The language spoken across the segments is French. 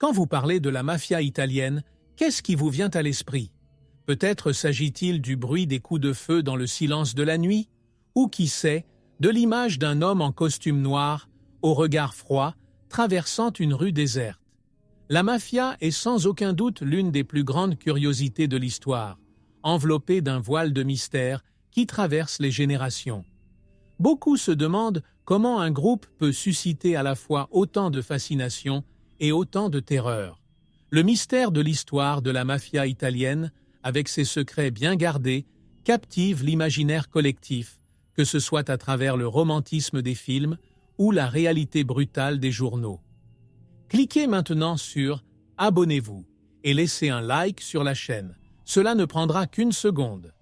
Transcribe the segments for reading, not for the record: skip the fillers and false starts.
Quand vous parlez de la mafia italienne, qu'est-ce qui vous vient à l'esprit? Peut-être s'agit-il du bruit des coups de feu dans le silence de la nuit, ou qui sait, de l'image d'un homme en costume noir, au regard froid, traversant une rue déserte. La mafia est sans aucun doute l'une des plus grandes curiosités de l'histoire, enveloppée d'un voile de mystère qui traverse les générations. Beaucoup se demandent comment un groupe peut susciter à la fois autant de fascination et autant de terreur. Le mystère de l'histoire de la mafia italienne, avec ses secrets bien gardés, captive l'imaginaire collectif, que ce soit à travers le romantisme des films ou la réalité brutale des journaux. Cliquez maintenant sur « Abonnez-vous » et laissez un like sur la chaîne. Cela ne prendra qu'une seconde.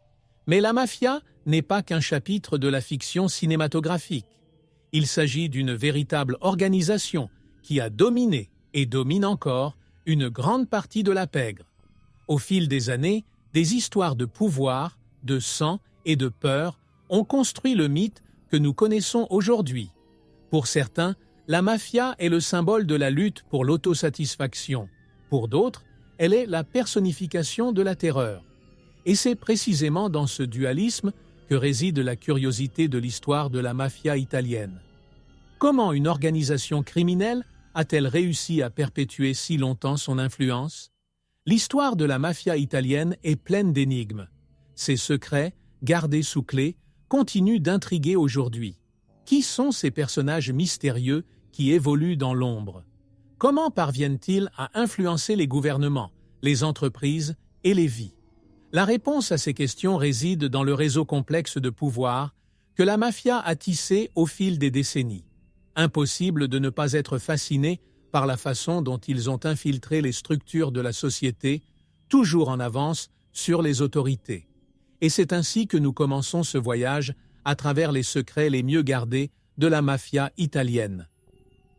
Mais la mafia n'est pas qu'un chapitre de la fiction cinématographique. Il s'agit d'une véritable organisation qui a dominé et domine encore une grande partie de la pègre. Au fil des années, des histoires de pouvoir, de sang et de peur ont construit le mythe que nous connaissons aujourd'hui. Pour certains, la mafia est le symbole de la lutte pour l'autosatisfaction. Pour d'autres, elle est la personnification de la terreur. Et c'est précisément dans ce dualisme que réside la curiosité de l'histoire de la mafia italienne. Comment une organisation criminelle a-t-elle réussi à perpétuer si longtemps son influence? L'histoire de la mafia italienne est pleine d'énigmes. Ses secrets, gardés sous clé, continuent d'intriguer aujourd'hui. Qui sont ces personnages mystérieux qui évoluent dans l'ombre? Comment parviennent-ils à influencer les gouvernements, les entreprises et les vies? La réponse à ces questions réside dans le réseau complexe de pouvoir que la mafia a tissé au fil des décennies. Impossible de ne pas être fasciné par la façon dont ils ont infiltré les structures de la société, toujours en avance sur les autorités. Et c'est ainsi que nous commençons ce voyage à travers les secrets les mieux gardés de la mafia italienne.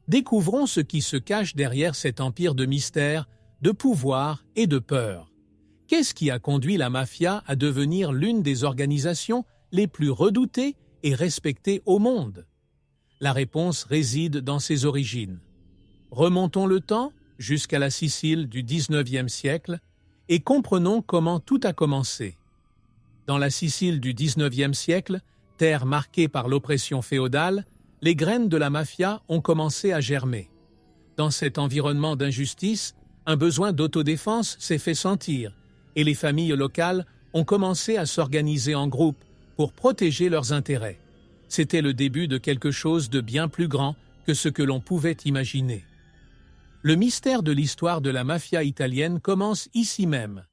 Découvrons ce qui se cache derrière cet empire de mystère, de pouvoir et de peur. Qu'est-ce qui a conduit la mafia à devenir l'une des organisations les plus redoutées et respectées au monde? La réponse réside dans ses origines. Remontons le temps jusqu'à la Sicile du XIXe siècle et comprenons comment tout a commencé. Dans la Sicile du XIXe siècle, terre marquée par l'oppression féodale, les graines de la mafia ont commencé à germer. Dans cet environnement d'injustice, un besoin d'autodéfense s'est fait sentir et les familles locales ont commencé à s'organiser en groupes pour protéger leurs intérêts. C'était le début de quelque chose de bien plus grand que ce que l'on pouvait imaginer. Le mystère de l'histoire de la mafia italienne commence ici même,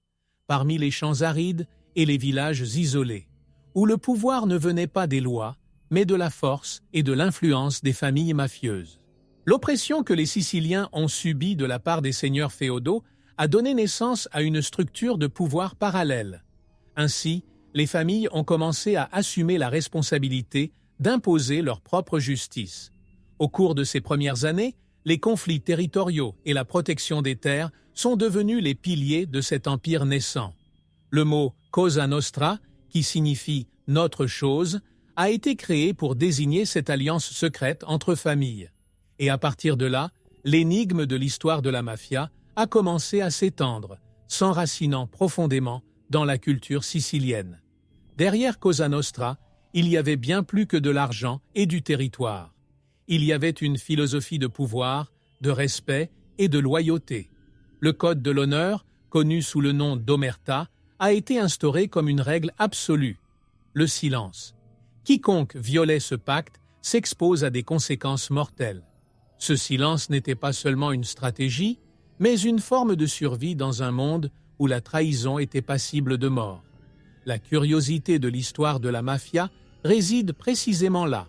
parmi les champs arides et les villages isolés, où le pouvoir ne venait pas des lois, mais de la force et de l'influence des familles mafieuses. L'oppression que les Siciliens ont subie de la part des seigneurs féodaux a donné naissance à une structure de pouvoir parallèle. Ainsi, les familles ont commencé à assumer la responsabilité d'imposer leur propre justice. Au cours de ces premières années, les conflits territoriaux et la protection des terres sont devenus les piliers de cet empire naissant. Le mot « Cosa Nostra », qui signifie « notre chose », a été créé pour désigner cette alliance secrète entre familles. Et à partir de là, l'énigme de l'histoire de la mafia a commencé à s'étendre, s'enracinant profondément dans la culture sicilienne. Derrière Cosa Nostra, il y avait bien plus que de l'argent et du territoire. Il y avait une philosophie de pouvoir, de respect et de loyauté. Le code de l'honneur, connu sous le nom d'omerta, a été instauré comme une règle absolue, le silence. Quiconque violait ce pacte s'expose à des conséquences mortelles. Ce silence n'était pas seulement une stratégie, mais une forme de survie dans un monde où la trahison était passible de mort. La curiosité de l'histoire de la mafia réside précisément là,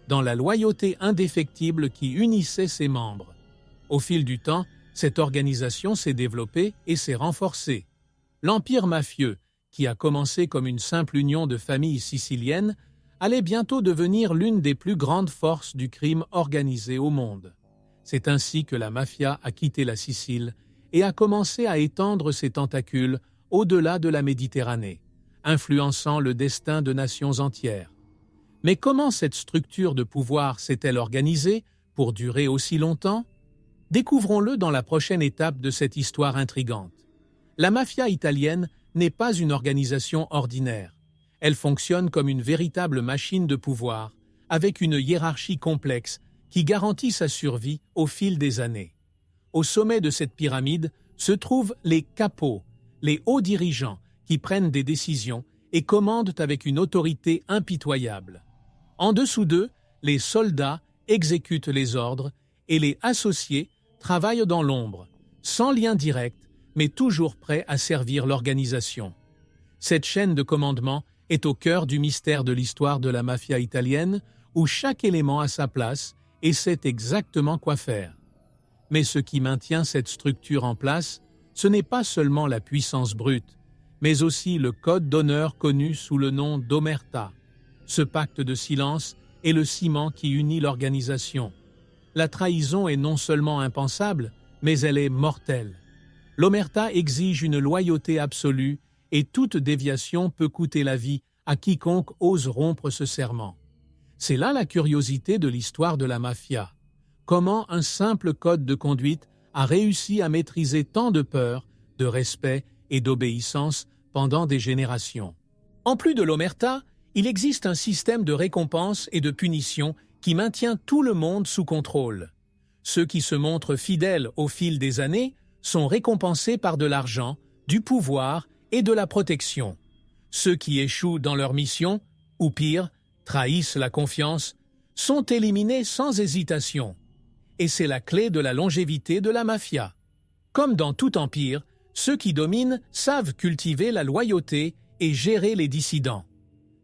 dans la loyauté indéfectible qui unissait ses membres. Au fil du temps, cette organisation s'est développée et s'est renforcée. L'empire mafieux, qui a commencé comme une simple union de familles siciliennes, allait bientôt devenir l'une des plus grandes forces du crime organisé au monde. C'est ainsi que la mafia a quitté la Sicile et a commencé à étendre ses tentacules au-delà de la Méditerranée, influençant le destin de nations entières. Mais comment cette structure de pouvoir s'est-elle organisée pour durer aussi longtemps? Découvrons-le dans la prochaine étape de cette histoire intrigante. La mafia italienne n'est pas une organisation ordinaire. Elle fonctionne comme une véritable machine de pouvoir, avec une hiérarchie complexe qui garantit sa survie au fil des années. Au sommet de cette pyramide se trouvent les capos, les hauts dirigeants qui prennent des décisions et commandent avec une autorité impitoyable. En dessous d'eux, les soldats exécutent les ordres et les associés travaillent dans l'ombre, sans lien direct, mais toujours prêts à servir l'organisation. Cette chaîne de commandement est au cœur du mystère de l'histoire de la mafia italienne, où chaque élément a sa place et sait exactement quoi faire. Mais ce qui maintient cette structure en place, ce n'est pas seulement la puissance brute, mais aussi le code d'honneur connu sous le nom d'omerta. Ce pacte de silence est le ciment qui unit l'organisation. La trahison est non seulement impensable, mais elle est mortelle. L'omerta exige une loyauté absolue et toute déviation peut coûter la vie à quiconque ose rompre ce serment. C'est là la curiosité de l'histoire de la mafia. Comment un simple code de conduite a réussi à maîtriser tant de peur, de respect et d'obéissance pendant des générations. En plus de l'omerta, il existe un système de récompense et de punition qui maintient tout le monde sous contrôle. Ceux qui se montrent fidèles au fil des années sont récompensés par de l'argent, du pouvoir et de la protection. Ceux qui échouent dans leur mission, ou pire, trahissent la confiance, sont éliminés sans hésitation. Et c'est la clé de la longévité de la mafia. Comme dans tout empire, ceux qui dominent savent cultiver la loyauté et gérer les dissidents.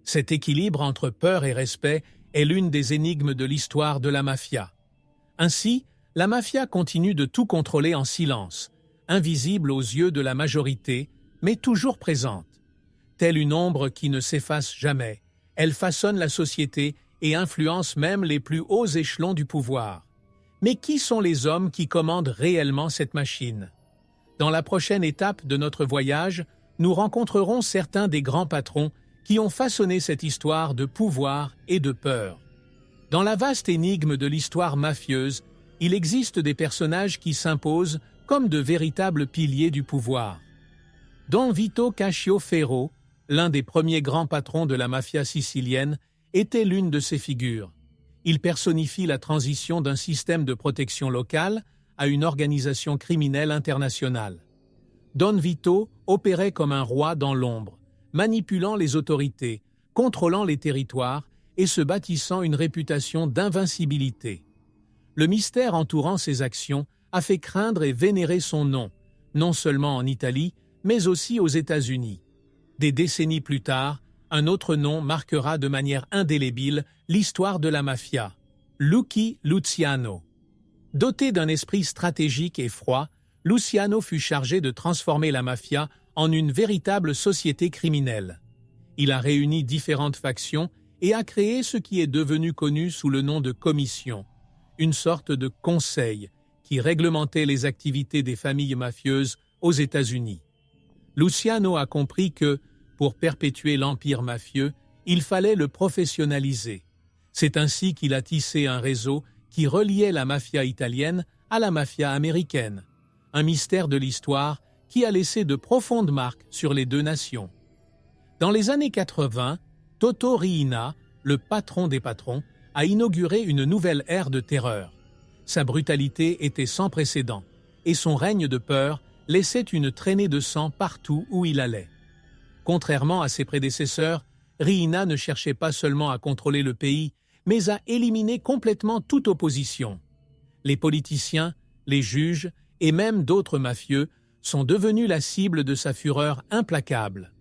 Cet équilibre entre peur et respect est l'une des énigmes de l'histoire de la mafia. Ainsi, la mafia continue de tout contrôler en silence, invisible aux yeux de la majorité, mais toujours présente. Telle une ombre qui ne s'efface jamais, elle façonne la société et influence même les plus hauts échelons du pouvoir. Mais qui sont les hommes qui commandent réellement cette machine? Dans la prochaine étape de notre voyage, nous rencontrerons certains des grands patrons qui ont façonné cette histoire de pouvoir et de peur. Dans la vaste énigme de l'histoire mafieuse, il existe des personnages qui s'imposent comme de véritables piliers du pouvoir. Don Vito Caccioferro, l'un des premiers grands patrons de la mafia sicilienne, était l'une de ces figures. Il personnifie la transition d'un système de protection locale à une organisation criminelle internationale. Don Vito opérait comme un roi dans l'ombre, manipulant les autorités, contrôlant les territoires et se bâtissant une réputation d'invincibilité. Le mystère entourant ses actions a fait craindre et vénérer son nom, non seulement en Italie, mais aussi aux États-Unis. Des décennies plus tard, un autre nom marquera de manière indélébile l'histoire de la mafia, Lucky Luciano. Doté d'un esprit stratégique et froid, Luciano fut chargé de transformer la mafia en une véritable société criminelle. Il a réuni différentes factions et a créé ce qui est devenu connu sous le nom de commission, une sorte de conseil qui réglementait les activités des familles mafieuses aux États-Unis. Luciano a compris que, pour perpétuer l'empire mafieux, il fallait le professionnaliser. C'est ainsi qu'il a tissé un réseau qui reliait la mafia italienne à la mafia américaine, un mystère de l'histoire qui a laissé de profondes marques sur les deux nations. Dans les années 80, Toto Riina, le patron des patrons, a inauguré une nouvelle ère de terreur. Sa brutalité était sans précédent, et son règne de peur laissait une traînée de sang partout où il allait. Contrairement à ses prédécesseurs, Riina ne cherchait pas seulement à contrôler le pays, mais à éliminer complètement toute opposition. Les politiciens, les juges et même d'autres mafieux sont devenus la cible de sa fureur implacable.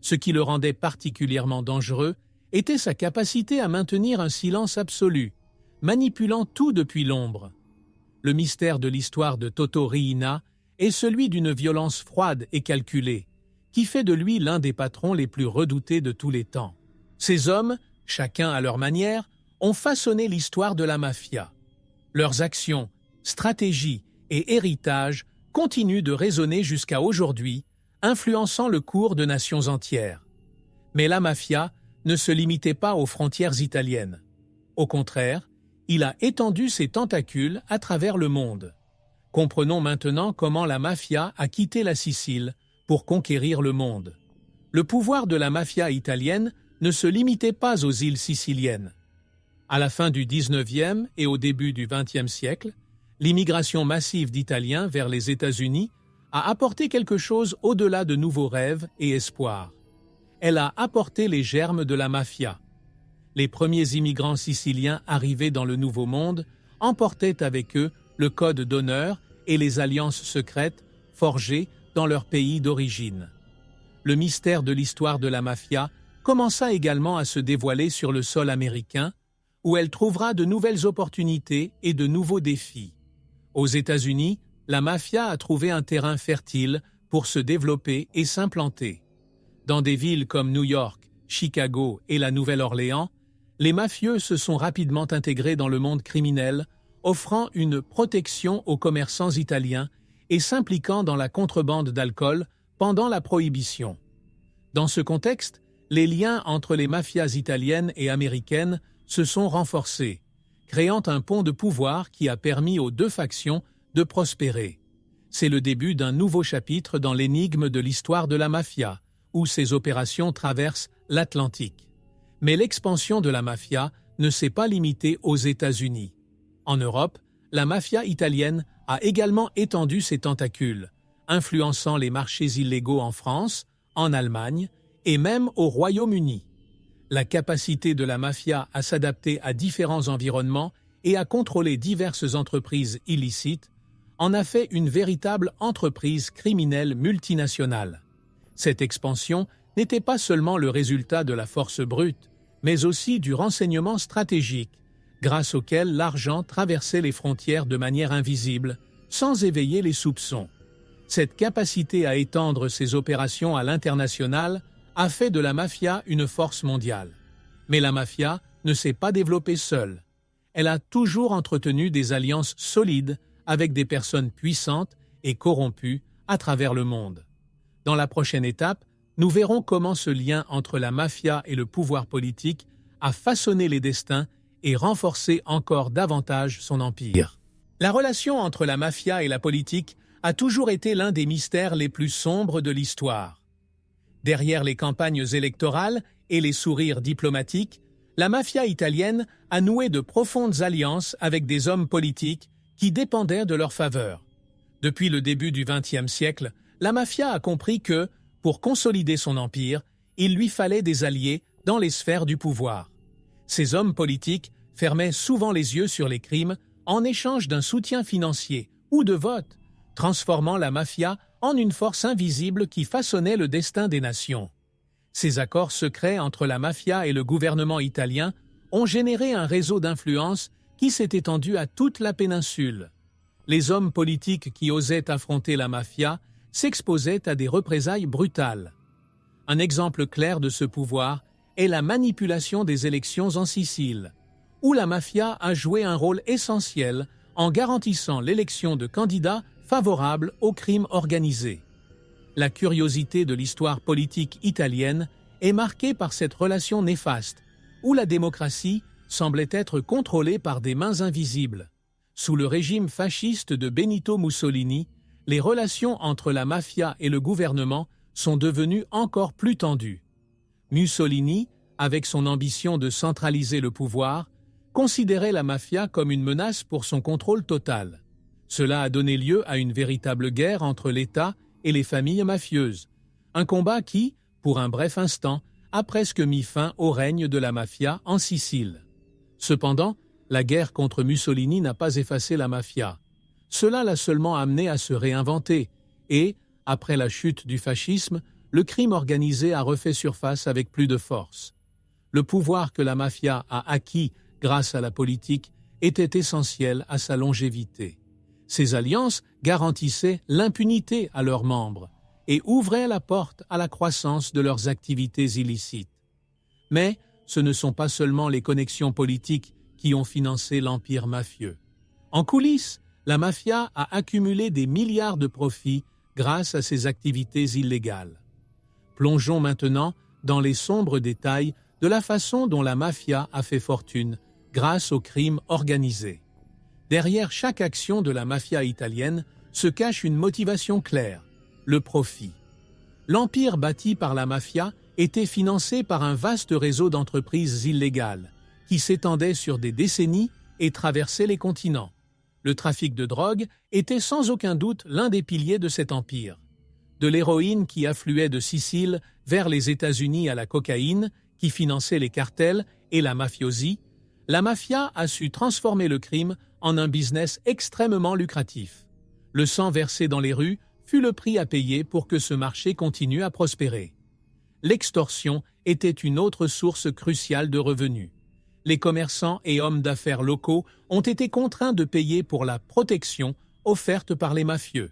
Ce qui le rendait particulièrement dangereux était sa capacité à maintenir un silence absolu, manipulant tout depuis l'ombre. Le mystère de l'histoire de Toto Riina est celui d'une violence froide et calculée, qui fait de lui l'un des patrons les plus redoutés de tous les temps. Ces hommes, chacun à leur manière, ont façonné l'histoire de la mafia. Leurs actions, stratégies et héritages continuent de résonner jusqu'à aujourd'hui, influençant le cours de nations entières. Mais la mafia ne se limitait pas aux frontières italiennes. Au contraire, il a étendu ses tentacules à travers le monde. Comprenons maintenant comment la mafia a quitté la Sicile pour conquérir le monde. Le pouvoir de la mafia italienne ne se limitait pas aux îles siciliennes. À la fin du XIXe et au début du XXe siècle, l'immigration massive d'Italiens vers les États-Unis a apporté quelque chose au-delà de nouveaux rêves et espoirs. Elle a apporté les germes de la mafia. Les premiers immigrants siciliens arrivés dans le Nouveau Monde emportaient avec eux le code d'honneur et les alliances secrètes forgées dans leur pays d'origine. Le mystère de l'histoire de la mafia commença également à se dévoiler sur le sol américain, où elle trouvera de nouvelles opportunités et de nouveaux défis. Aux États-Unis, la mafia a trouvé un terrain fertile pour se développer et s'implanter. Dans des villes comme New York, Chicago et la Nouvelle-Orléans, les mafieux se sont rapidement intégrés dans le monde criminel, offrant une protection aux commerçants italiens et s'impliquant dans la contrebande d'alcool pendant la Prohibition. Dans ce contexte, les liens entre les mafias italiennes et américaines se sont renforcés, créant un pont de pouvoir qui a permis aux deux factions de prospérer. C'est le début d'un nouveau chapitre dans l'énigme de l'histoire de la mafia, où ses opérations traversent l'Atlantique. Mais l'expansion de la mafia ne s'est pas limitée aux États-Unis. En Europe, la mafia italienne a également étendu ses tentacules, influençant les marchés illégaux en France, en Allemagne et même au Royaume-Uni. La capacité de la mafia à s'adapter à différents environnements et à contrôler diverses entreprises illicites en a fait une véritable entreprise criminelle multinationale. Cette expansion n'était pas seulement le résultat de la force brute, mais aussi du renseignement stratégique, grâce auquel l'argent traversait les frontières de manière invisible, sans éveiller les soupçons. Cette capacité à étendre ses opérations à l'international a fait de la mafia une force mondiale. Mais la mafia ne s'est pas développée seule. Elle a toujours entretenu des alliances solides avec des personnes puissantes et corrompues à travers le monde. Dans la prochaine étape, nous verrons comment ce lien entre la mafia et le pouvoir politique a façonné les destins et renforcé encore davantage son empire. La relation entre la mafia et la politique a toujours été l'un des mystères les plus sombres de l'histoire. Derrière les campagnes électorales et les sourires diplomatiques, la mafia italienne a noué de profondes alliances avec des hommes politiques qui dépendaient de leur faveur. Depuis le début du XXe siècle, la mafia a compris que, pour consolider son empire, il lui fallait des alliés dans les sphères du pouvoir. Ces hommes politiques fermaient souvent les yeux sur les crimes en échange d'un soutien financier ou de vote, transformant la mafia en une force invisible qui façonnait le destin des nations. Ces accords secrets entre la mafia et le gouvernement italien ont généré un réseau d'influence qui s'est étendu à toute la péninsule. Les hommes politiques qui osaient affronter la mafia s'exposaient à des représailles brutales. Un exemple clair de ce pouvoir est la manipulation des élections en Sicile, où la mafia a joué un rôle essentiel en garantissant l'élection de candidats favorables au crime organisé. La curiosité de l'histoire politique italienne est marquée par cette relation néfaste, où la démocratie semblait être contrôlée par des mains invisibles. Sous le régime fasciste de Benito Mussolini, les relations entre la mafia et le gouvernement sont devenues encore plus tendues. Mussolini, avec son ambition de centraliser le pouvoir, considérait la mafia comme une menace pour son contrôle total. Cela a donné lieu à une véritable guerre entre l'État et les familles mafieuses, un combat qui, pour un bref instant, a presque mis fin au règne de la mafia en Sicile. Cependant, la guerre contre Mussolini n'a pas effacé la mafia. Cela l'a seulement amené à se réinventer et, après la chute du fascisme, le crime organisé a refait surface avec plus de force. Le pouvoir que la mafia a acquis grâce à la politique était essentiel à sa longévité. Ces alliances garantissaient l'impunité à leurs membres et ouvraient la porte à la croissance de leurs activités illicites. Mais ce ne sont pas seulement les connexions politiques qui ont financé l'empire mafieux. En coulisses, la mafia a accumulé des milliards de profits grâce à ses activités illégales. Plongeons maintenant dans les sombres détails de la façon dont la mafia a fait fortune grâce au crime organisé. Derrière chaque action de la mafia italienne se cache une motivation claire, le profit. L'empire bâti par la mafia était financé par un vaste réseau d'entreprises illégales qui s'étendait sur des décennies et traversait les continents. Le trafic de drogue était sans aucun doute l'un des piliers de cet empire. De l'héroïne qui affluait de Sicile vers les États-Unis à la cocaïne qui finançait les cartels et la mafiosie, la mafia a su transformer le crime en un business extrêmement lucratif. Le sang versé dans les rues fut le prix à payer pour que ce marché continue à prospérer. L'extorsion était une autre source cruciale de revenus. Les commerçants et hommes d'affaires locaux ont été contraints de payer pour la protection offerte par les mafieux.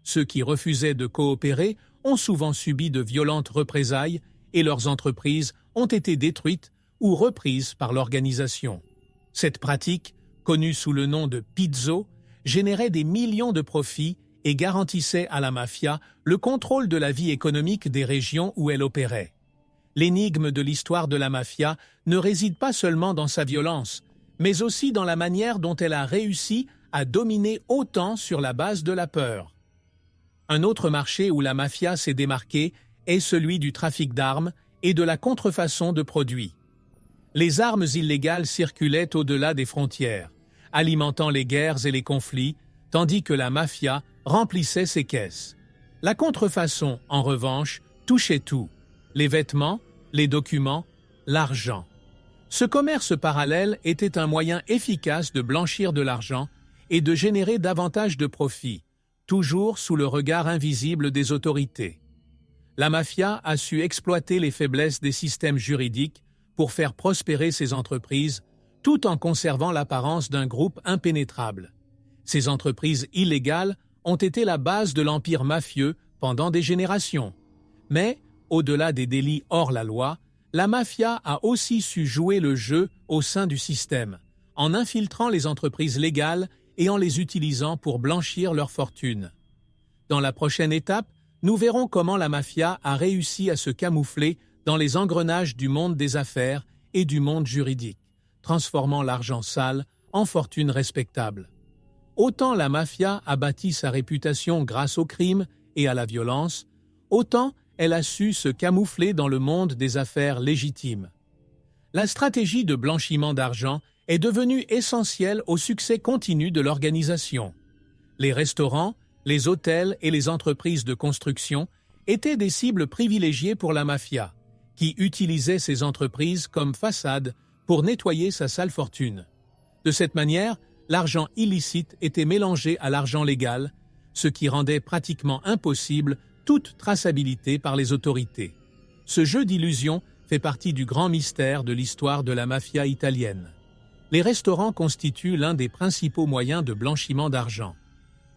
Ceux qui refusaient de coopérer ont souvent subi de violentes représailles et leurs entreprises ont été détruites ou reprises par l'organisation. Cette pratique, connue sous le nom de pizzo, générait des millions de profits et garantissait à la mafia le contrôle de la vie économique des régions où elle opérait. L'énigme de l'histoire de la mafia ne réside pas seulement dans sa violence, mais aussi dans la manière dont elle a réussi à dominer autant sur la base de la peur. Un autre marché où la mafia s'est démarquée est celui du trafic d'armes et de la contrefaçon de produits. Les armes illégales circulaient au-delà des frontières, alimentant les guerres et les conflits, tandis que la mafia remplissait ses caisses. La contrefaçon, en revanche, touchait tout: les vêtements, les documents, l'argent. Ce commerce parallèle était un moyen efficace de blanchir de l'argent et de générer davantage de profits, toujours sous le regard invisible des autorités. La mafia a su exploiter les faiblesses des systèmes juridiques pour faire prospérer ses entreprises, tout en conservant l'apparence d'un groupe impénétrable. Ces entreprises illégales ont été la base de l'empire mafieux pendant des générations. Mais, au-delà des délits hors la loi, la mafia a aussi su jouer le jeu au sein du système, en infiltrant les entreprises légales et en les utilisant pour blanchir leurs fortunes. Dans la prochaine étape, nous verrons comment la mafia a réussi à se camoufler dans les engrenages du monde des affaires et du monde juridique, transformant l'argent sale en fortune respectable. Autant la mafia a bâti sa réputation grâce au crime et à la violence, autant elle a su se camoufler dans le monde des affaires légitimes. La stratégie de blanchiment d'argent est devenue essentielle au succès continu de l'organisation. Les restaurants, les hôtels et les entreprises de construction étaient des cibles privilégiées pour la mafia, qui utilisait ces entreprises comme façade pour nettoyer sa sale fortune. De cette manière, l'argent illicite était mélangé à l'argent légal, ce qui rendait pratiquement impossible toute traçabilité par les autorités. Ce jeu d'illusion fait partie du grand mystère de l'histoire de la mafia italienne. Les restaurants constituent l'un des principaux moyens de blanchiment d'argent.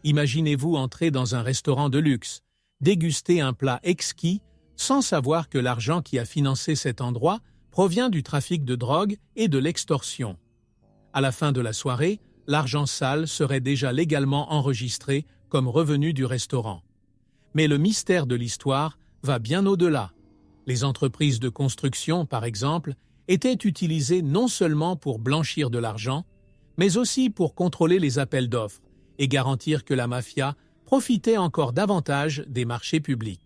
Imaginez-vous entrer dans un restaurant de luxe, déguster un plat exquis, sans savoir que l'argent qui a financé cet endroit provient du trafic de drogue et de l'extorsion. À la fin de la soirée, l'argent sale serait déjà légalement enregistré comme revenu du restaurant. Mais le mystère de l'histoire va bien au-delà. Les entreprises de construction, par exemple, étaient utilisées non seulement pour blanchir de l'argent, mais aussi pour contrôler les appels d'offres et garantir que la mafia profitait encore davantage des marchés publics.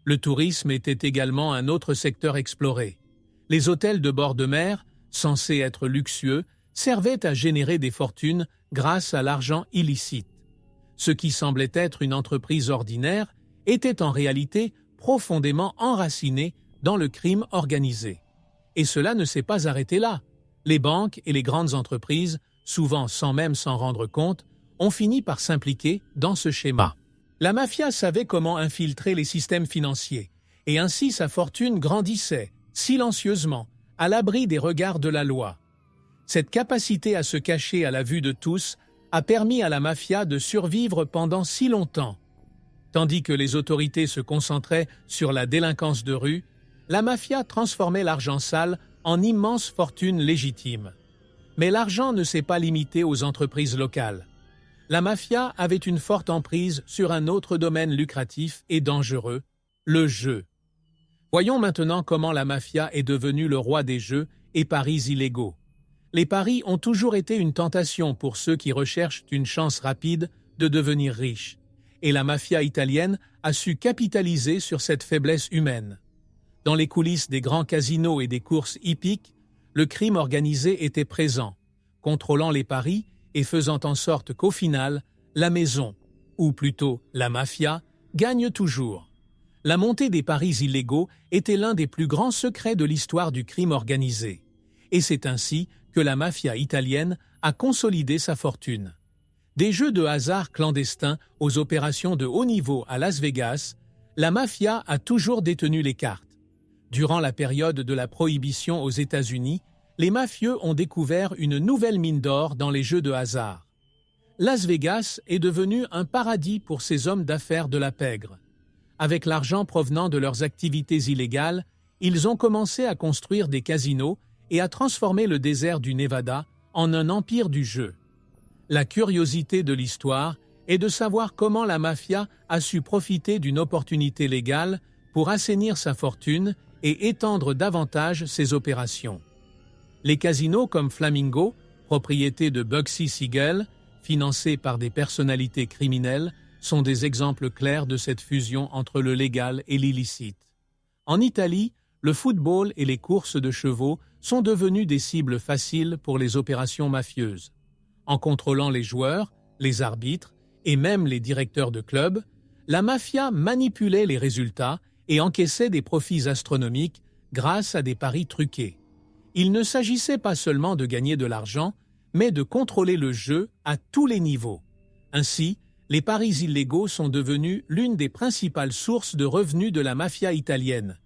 Le tourisme était également un autre secteur exploré. Les hôtels de bord de mer, censés être luxueux, servaient à générer des fortunes grâce à l'argent illicite. Ce qui semblait être une entreprise ordinaire était en réalité profondément enraciné dans le crime organisé. Et cela ne s'est pas arrêté là. Les banques et les grandes entreprises, souvent sans même s'en rendre compte, ont fini par s'impliquer dans ce schéma. La mafia savait comment infiltrer les systèmes financiers, et ainsi sa fortune grandissait, silencieusement, à l'abri des regards de la loi. Cette capacité à se cacher à la vue de tous a permis à la mafia de survivre pendant si longtemps. Tandis que les autorités se concentraient sur la délinquance de rue, la mafia transformait l'argent sale en immenses fortunes légitimes. Mais l'argent ne s'est pas limité aux entreprises locales. La mafia avait une forte emprise sur un autre domaine lucratif et dangereux, le jeu. Voyons maintenant comment la mafia est devenue le roi des jeux et paris illégaux. Les paris ont toujours été une tentation pour ceux qui recherchent une chance rapide de devenir riches, et la mafia italienne a su capitaliser sur cette faiblesse humaine. Dans les coulisses des grands casinos et des courses hippiques, le crime organisé était présent, contrôlant les paris et faisant en sorte qu'au final, la maison, ou plutôt la mafia, gagne toujours. La montée des paris illégaux était l'un des plus grands secrets de l'histoire du crime organisé. Et c'est ainsi que la mafia italienne a consolidé sa fortune. Des jeux de hasard clandestins aux opérations de haut niveau à Las Vegas, la mafia a toujours détenu les cartes. Durant la période de la prohibition aux États-Unis, les mafieux ont découvert une nouvelle mine d'or dans les jeux de hasard. Las Vegas est devenu un paradis pour ces hommes d'affaires de la pègre. Avec l'argent provenant de leurs activités illégales, ils ont commencé à construire des casinos et à transformer le désert du Nevada en un empire du jeu. La curiosité de l'histoire est de savoir comment la mafia a su profiter d'une opportunité légale pour assainir sa fortune et étendre davantage ses opérations. Les casinos comme Flamingo, propriété de Bugsy Siegel, financés par des personnalités criminelles, sont des exemples clairs de cette fusion entre le légal et l'illicite. En Italie, le football et les courses de chevaux sont devenus des cibles faciles pour les opérations mafieuses. En contrôlant les joueurs, les arbitres et même les directeurs de clubs, la mafia manipulait les résultats et encaissait des profits astronomiques grâce à des paris truqués. Il ne s'agissait pas seulement de gagner de l'argent, mais de contrôler le jeu à tous les niveaux. Ainsi, les paris illégaux sont devenus l'une des principales sources de revenus de la mafia italienne,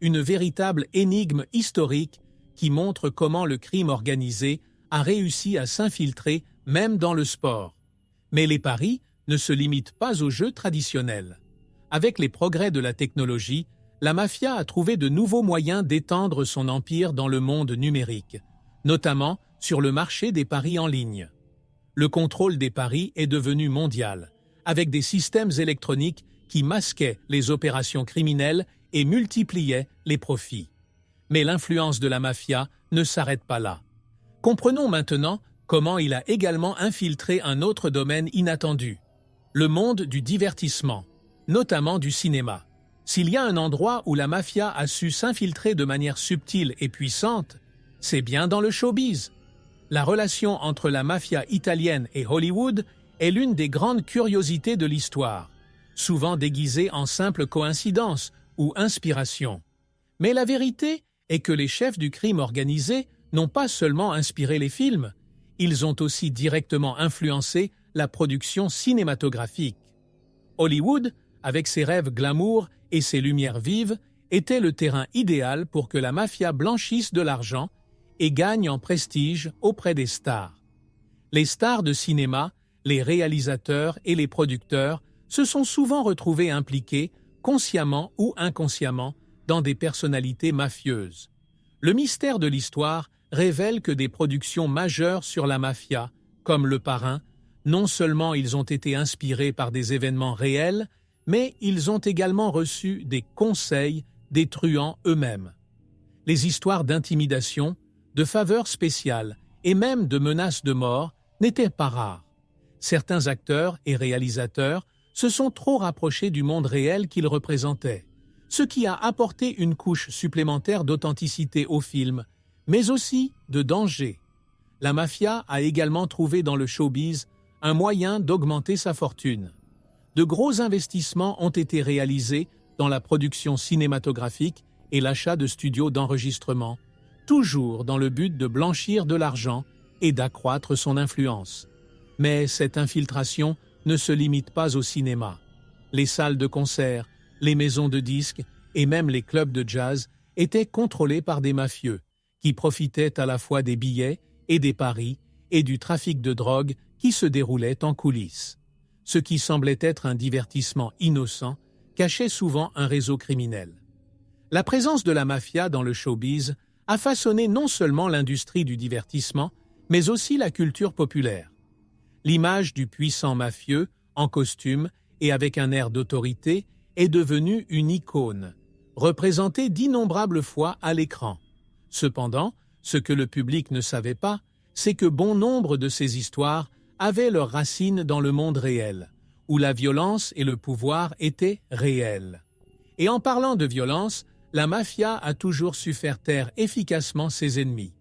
une véritable énigme historique qui montre comment le crime organisé a réussi à s'infiltrer même dans le sport. Mais les paris ne se limitent pas aux jeux traditionnels. Avec les progrès de la technologie, la mafia a trouvé de nouveaux moyens d'étendre son empire dans le monde numérique, notamment sur le marché des paris en ligne. Le contrôle des paris est devenu mondial, avec des systèmes électroniques qui masquaient les opérations criminelles et multipliaient les profits. Mais l'influence de la mafia ne s'arrête pas là. Comprenons maintenant comment il a également infiltré un autre domaine inattendu, le monde du divertissement, notamment du cinéma. S'il y a un endroit où la mafia a su s'infiltrer de manière subtile et puissante, c'est bien dans le showbiz. La relation entre la mafia italienne et Hollywood est l'une des grandes curiosités de l'histoire, souvent déguisée en simple coïncidence ou inspiration. Mais la vérité est que les chefs du crime organisé n'ont pas seulement inspiré les films, ils ont aussi directement influencé la production cinématographique. Hollywood, avec ses rêves glamour et ses lumières vives, était le terrain idéal pour que la mafia blanchisse de l'argent et gagne en prestige auprès des stars. Les stars de cinéma, les réalisateurs et les producteurs se sont souvent retrouvés impliqués, consciemment ou inconsciemment, dans des personnalités mafieuses. Le mystère de l'histoire révèle que des productions majeures sur la mafia, comme Le Parrain, non seulement ils ont été inspirés par des événements réels, mais ils ont également reçu des conseils des truands eux-mêmes. Les histoires d'intimidation, de faveurs spéciales et même de menaces de mort n'étaient pas rares. Certains acteurs et réalisateurs se sont trop rapprochés du monde réel qu'ils représentaient, ce qui a apporté une couche supplémentaire d'authenticité au film, mais aussi de danger. La mafia a également trouvé dans le showbiz un moyen d'augmenter sa fortune. De gros investissements ont été réalisés dans la production cinématographique et l'achat de studios d'enregistrement, toujours dans le but de blanchir de l'argent et d'accroître son influence. Mais cette infiltration ne se limite pas au cinéma. Les salles de concert, les maisons de disques et même les clubs de jazz étaient contrôlés par des mafieux qui profitaient à la fois des billets et des paris et du trafic de drogue qui se déroulait en coulisses. Ce qui semblait être un divertissement innocent cachait souvent un réseau criminel. La présence de la mafia dans le showbiz a façonné non seulement l'industrie du divertissement, mais aussi la culture populaire. L'image du puissant mafieux, en costume et avec un air d'autorité, est devenue une icône, représentée d'innombrables fois à l'écran. Cependant, ce que le public ne savait pas, c'est que bon nombre de ces histoires avaient leurs racines dans le monde réel, où la violence et le pouvoir étaient réels. Et en parlant de violence, la mafia a toujours su faire taire efficacement ses ennemis.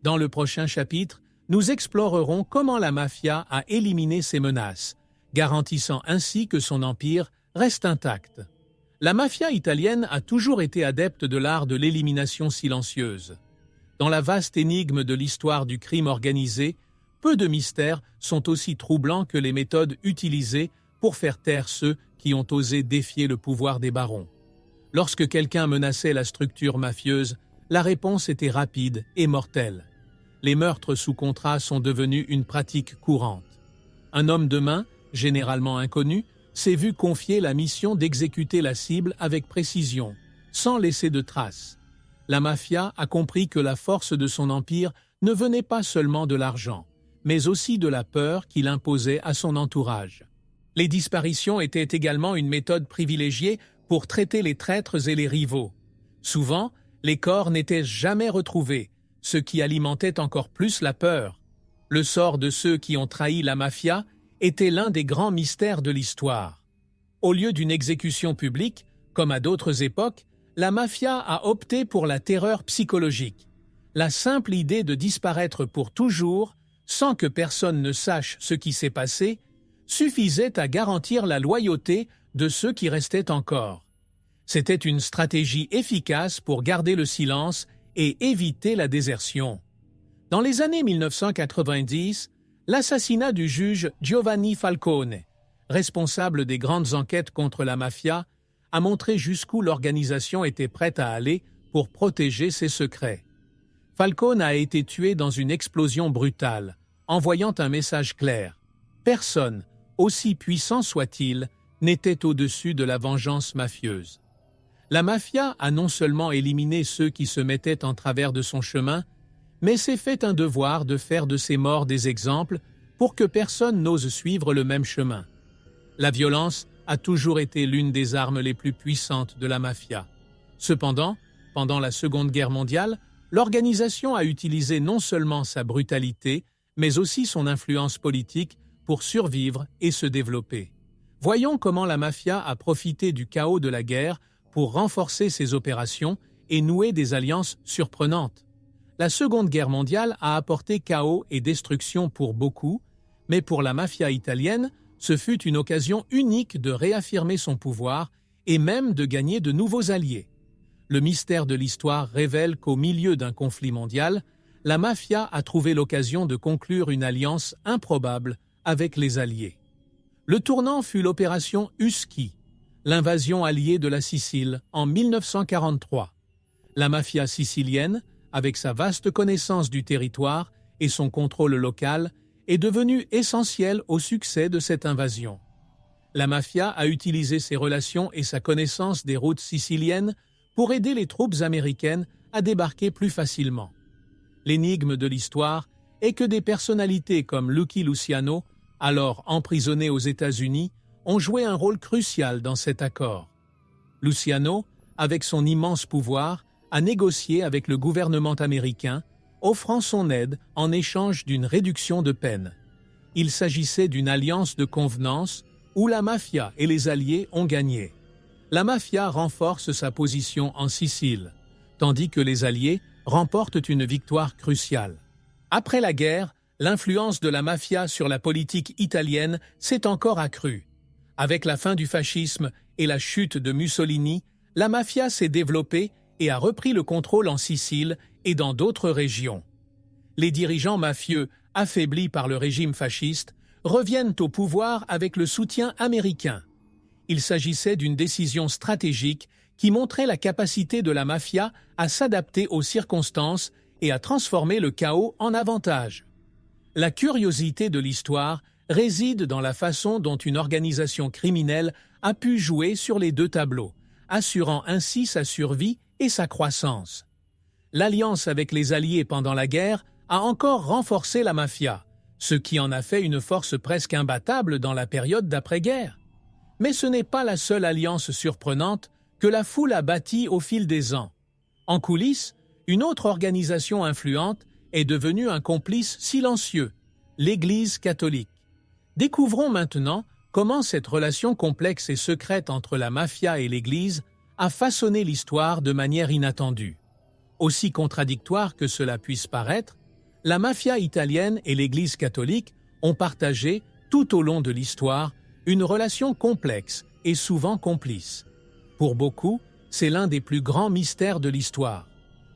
Dans le prochain chapitre, nous explorerons comment la mafia a éliminé ces menaces, garantissant ainsi que son empire reste intact. La mafia italienne a toujours été adepte de l'art de l'élimination silencieuse. Dans la vaste énigme de l'histoire du crime organisé, peu de mystères sont aussi troublants que les méthodes utilisées pour faire taire ceux qui ont osé défier le pouvoir des barons. Lorsque quelqu'un menaçait la structure mafieuse, la réponse était rapide et mortelle. Les meurtres sous contrat sont devenus une pratique courante. Un homme de main, généralement inconnu, s'est vu confier la mission d'exécuter la cible avec précision, sans laisser de traces. La mafia a compris que la force de son empire ne venait pas seulement de l'argent, mais aussi de la peur qu'il imposait à son entourage. Les disparitions étaient également une méthode privilégiée pour traiter les traîtres et les rivaux. Souvent, les corps n'étaient jamais retrouvés, ce qui alimentait encore plus la peur. Le sort de ceux qui ont trahi la mafia était l'un des grands mystères de l'histoire. Au lieu d'une exécution publique, comme à d'autres époques, la mafia a opté pour la terreur psychologique. La simple idée de disparaître pour toujours, sans que personne ne sache ce qui s'est passé, suffisait à garantir la loyauté de ceux qui restaient encore. C'était une stratégie efficace pour garder le silence et éviter la désertion. Dans les années 1990, l'assassinat du juge Giovanni Falcone, responsable des grandes enquêtes contre la mafia, a montré jusqu'où l'organisation était prête à aller pour protéger ses secrets. Falcone a été tué dans une explosion brutale, envoyant un message clair. Personne, aussi puissant soit-il, n'était au-dessus de la vengeance mafieuse. La mafia a non seulement éliminé ceux qui se mettaient en travers de son chemin, mais s'est fait un devoir de faire de ses morts des exemples pour que personne n'ose suivre le même chemin. La violence a toujours été l'une des armes les plus puissantes de la mafia. Cependant, pendant la Seconde Guerre mondiale, l'organisation a utilisé non seulement sa brutalité, mais aussi son influence politique pour survivre et se développer. Voyons comment la mafia a profité du chaos de la guerre pour renforcer ses opérations et nouer des alliances surprenantes. La Seconde Guerre mondiale a apporté chaos et destruction pour beaucoup, mais pour la mafia italienne, ce fut une occasion unique de réaffirmer son pouvoir et même de gagner de nouveaux alliés. Le mystère de l'histoire révèle qu'au milieu d'un conflit mondial, la mafia a trouvé l'occasion de conclure une alliance improbable avec les Alliés. Le tournant fut l'opération Husky, l'invasion alliée de la Sicile en 1943. La mafia sicilienne, avec sa vaste connaissance du territoire et son contrôle local, est devenue essentielle au succès de cette invasion. La mafia a utilisé ses relations et sa connaissance des routes siciliennes pour aider les troupes américaines à débarquer plus facilement. L'énigme de l'histoire est que des personnalités comme Lucky Luciano, alors emprisonné aux États-Unis, ont joué un rôle crucial dans cet accord. Luciano, avec son immense pouvoir, a négocié avec le gouvernement américain, offrant son aide en échange d'une réduction de peine. Il s'agissait d'une alliance de convenance où la mafia et les alliés ont gagné. La mafia renforce sa position en Sicile, tandis que les alliés remportent une victoire cruciale. Après la guerre, l'influence de la mafia sur la politique italienne s'est encore accrue. Avec la fin du fascisme et la chute de Mussolini, la mafia s'est développée et a repris le contrôle en Sicile et dans d'autres régions. Les dirigeants mafieux, affaiblis par le régime fasciste, reviennent au pouvoir avec le soutien américain. Il s'agissait d'une décision stratégique qui montrait la capacité de la mafia à s'adapter aux circonstances et à transformer le chaos en avantage. La curiosité de l'histoire réside dans la façon dont une organisation criminelle a pu jouer sur les deux tableaux, assurant ainsi sa survie et sa croissance. L'alliance avec les Alliés pendant la guerre a encore renforcé la mafia, ce qui en a fait une force presque imbattable dans la période d'après-guerre. Mais ce n'est pas la seule alliance surprenante que la foule a bâtie au fil des ans. En coulisses, une autre organisation influente est devenu un complice silencieux, l'Église catholique. Découvrons maintenant comment cette relation complexe et secrète entre la mafia et l'Église a façonné l'histoire de manière inattendue. Aussi contradictoire que cela puisse paraître, la mafia italienne et l'Église catholique ont partagé, tout au long de l'histoire, une relation complexe et souvent complice. Pour beaucoup, c'est l'un des plus grands mystères de l'histoire.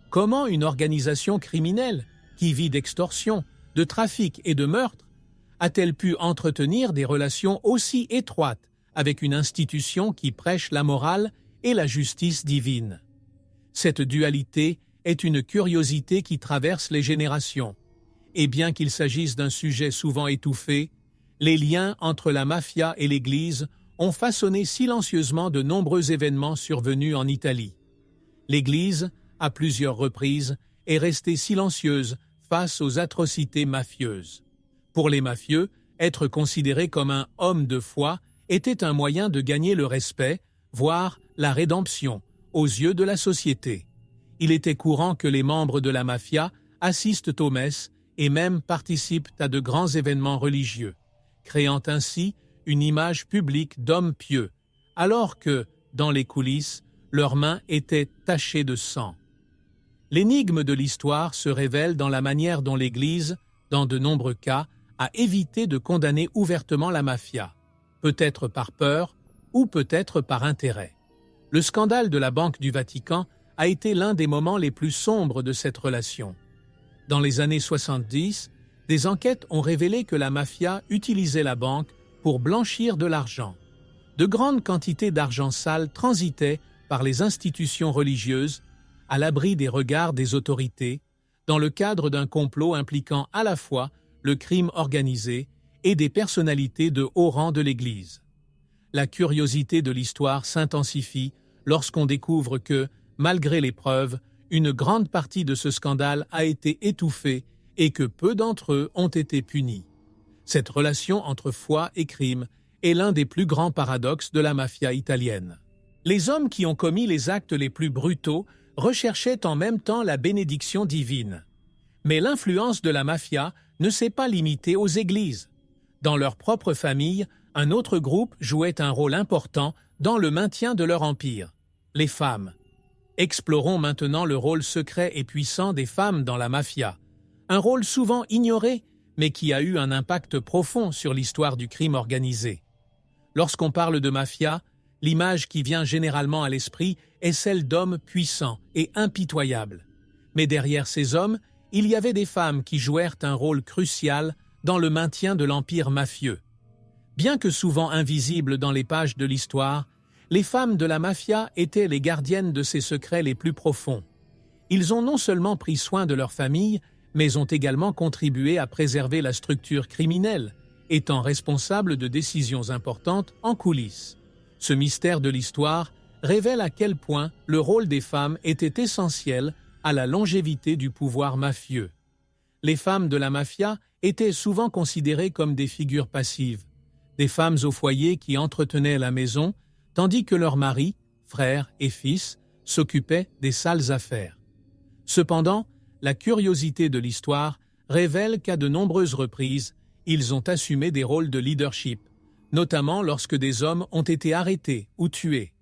Comment une organisation criminelle, qui vit d'extorsion, de trafic et de meurtre, a-t-elle pu entretenir des relations aussi étroites avec une institution qui prêche la morale et la justice divine? Cette dualité est une curiosité qui traverse les générations. Et bien qu'il s'agisse d'un sujet souvent étouffé, les liens entre la mafia et l'Église ont façonné silencieusement de nombreux événements survenus en Italie. L'Église, à plusieurs reprises, est restée silencieuse face aux atrocités mafieuses. Pour les mafieux, être considéré comme un homme de foi était un moyen de gagner le respect, voire la rédemption, aux yeux de la société. Il était courant que les membres de la mafia assistent aux messes et même participent à de grands événements religieux, créant ainsi une image publique d'hommes pieux, alors que, dans les coulisses, leurs mains étaient tachées de sang. L'énigme de l'histoire se révèle dans la manière dont l'Église, dans de nombreux cas, a évité de condamner ouvertement la mafia, peut-être par peur ou peut-être par intérêt. Le scandale de la Banque du Vatican a été l'un des moments les plus sombres de cette relation. Dans les années 70, des enquêtes ont révélé que la mafia utilisait la banque pour blanchir de l'argent. De grandes quantités d'argent sale transitaient par les institutions religieuses, à l'abri des regards des autorités, dans le cadre d'un complot impliquant à la fois le crime organisé et des personnalités de haut rang de l'Église. La curiosité de l'histoire s'intensifie lorsqu'on découvre que, malgré les preuves, une grande partie de ce scandale a été étouffée et que peu d'entre eux ont été punis. Cette relation entre foi et crime est l'un des plus grands paradoxes de la mafia italienne. Les hommes qui ont commis les actes les plus brutaux recherchaient en même temps la bénédiction divine. Mais l'influence de la mafia ne s'est pas limitée aux églises. Dans leur propre famille, un autre groupe jouait un rôle important dans le maintien de leur empire, les femmes. Explorons maintenant le rôle secret et puissant des femmes dans la mafia, un rôle souvent ignoré, mais qui a eu un impact profond sur l'histoire du crime organisé. Lorsqu'on parle de mafia, l'image qui vient généralement à l'esprit est celle d'hommes puissants et impitoyables. Mais derrière ces hommes, il y avait des femmes qui jouèrent un rôle crucial dans le maintien de l'empire mafieux. Bien que souvent invisibles dans les pages de l'histoire, les femmes de la mafia étaient les gardiennes de ces secrets les plus profonds. Ils ont non seulement pris soin de leur famille, mais ont également contribué à préserver la structure criminelle, étant responsables de décisions importantes en coulisses. Ce mystère de l'histoire révèle à quel point le rôle des femmes était essentiel à la longévité du pouvoir mafieux. Les femmes de la mafia étaient souvent considérées comme des figures passives, des femmes au foyer qui entretenaient la maison, tandis que leurs maris, frères et fils s'occupaient des sales affaires. Cependant, la curiosité de l'histoire révèle qu'à de nombreuses reprises, ils ont assumé des rôles de leadership, notamment lorsque des hommes ont été arrêtés ou tués.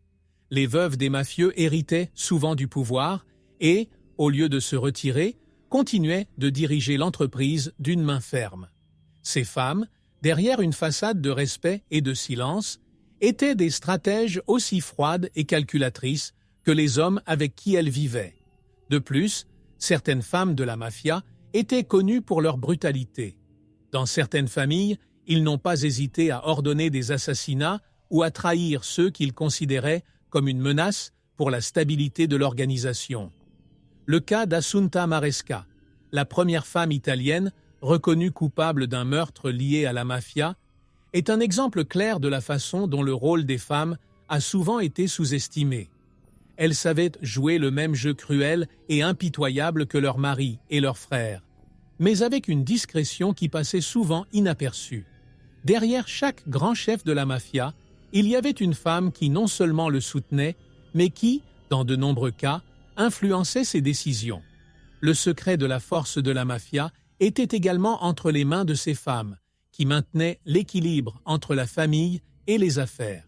Les veuves des mafieux héritaient souvent du pouvoir et, au lieu de se retirer, continuaient de diriger l'entreprise d'une main ferme. Ces femmes, derrière une façade de respect et de silence, étaient des stratèges aussi froides et calculatrices que les hommes avec qui elles vivaient. De plus, certaines femmes de la mafia étaient connues pour leur brutalité. Dans certaines familles, ils n'ont pas hésité à ordonner des assassinats ou à trahir ceux qu'ils considéraient comme une menace pour la stabilité de l'organisation. Le cas d'Assunta Maresca, la première femme italienne reconnue coupable d'un meurtre lié à la mafia, est un exemple clair de la façon dont le rôle des femmes a souvent été sous-estimé. Elles savaient jouer le même jeu cruel et impitoyable que leurs maris et leurs frères, mais avec une discrétion qui passait souvent inaperçue. Derrière chaque grand chef de la mafia, il y avait une femme qui non seulement le soutenait, mais qui, dans de nombreux cas, influençait ses décisions. le secret de la force de la mafia était également entre les mains de ces femmes, qui maintenaient l'équilibre entre la famille et les affaires.